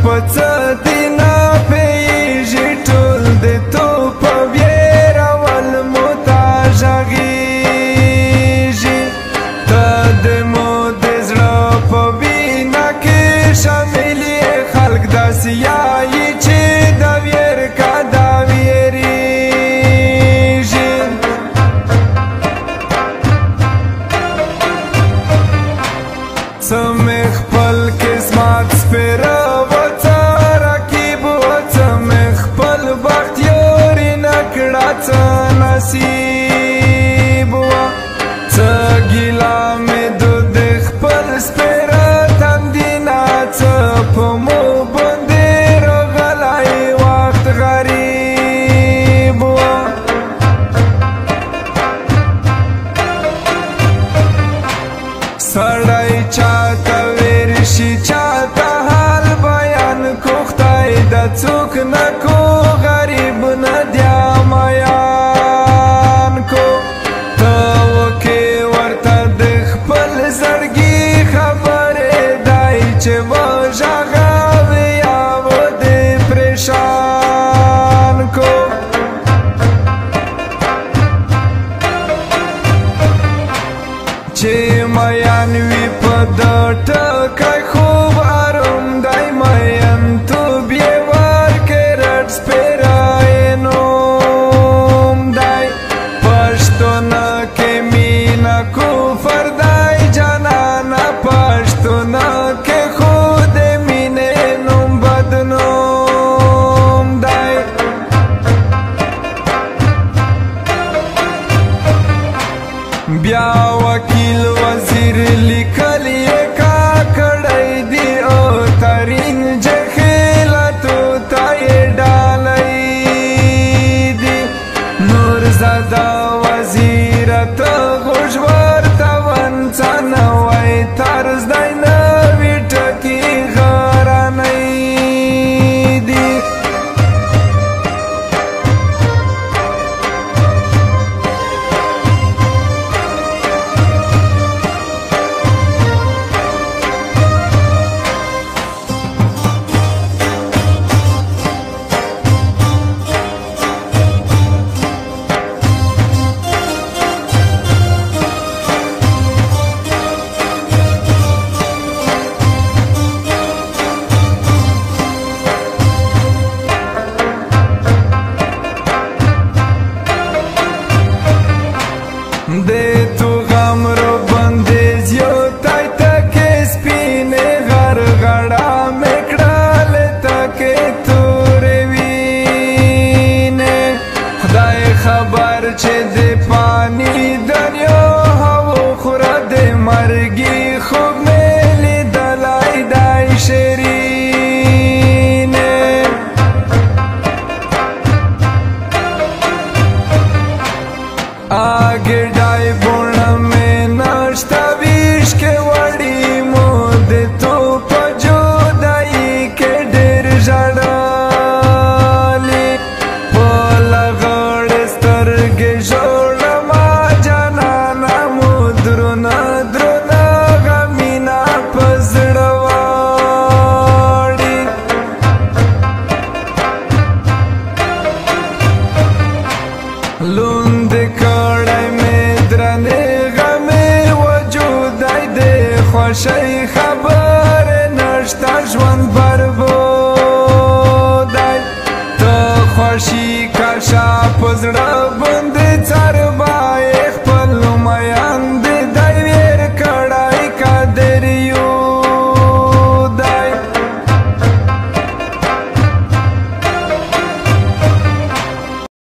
پڅه دینا پیږي ټول د تو په ویره ول متاجغیږي ته د مو د زړه په وینا کې شامل خلک داسې یایي چې د ویر کا دا ویریږي څه مې خپل قسمت سپېره وڅه رقیب وڅه مې خپل بخت یوري نه کړه څه نصیب وه څه ګیله مې د خپل سپېره تندینه څه په مو باندې راغلی وخت غریب وه سړی چاته ویر شي چاته حال بیان کو خدای د څوک نه کو غریب نه دیا میان کو ته وکې ورته د خپل زړګي خبرې دی چې وژغوي یا و دې پریشان کو چې میان وي په د ټکی خوب اروم دی مین تو بې ورکې رټ سپېری نوم دی پښتونه کې مینه کفر دی جانانه پښتونه کې خو د مینې نوم بدنوم دی بیا وکیل وزیر لیکلی کا کړی دی او ترین جخیلتو ته یې ډالی دی نور زاده وزیر ته غوږ ورته ونڅه نوی طرز دی نوي ټکي غرنی دی دې تو غم رو بندیز یو تای تکې سپینې غرغړه مې کړلې تکې تورې وینې خدای خبر چې د پانی دنیا هوا خوره د مرګي خوب مې لیدلی دی شیرینې آگے ڈائی بونا میں ناشتا ویش کے وڑی مود تو پجو دائی کے ڈیر جڑالی پولا غڑ سترگے جوڑا ما جانانا مدرونا درونا غمینا پزڑواڑی لوند کړی مې درنې غمې وجود دی د خوښۍ خبرې نشته ژوند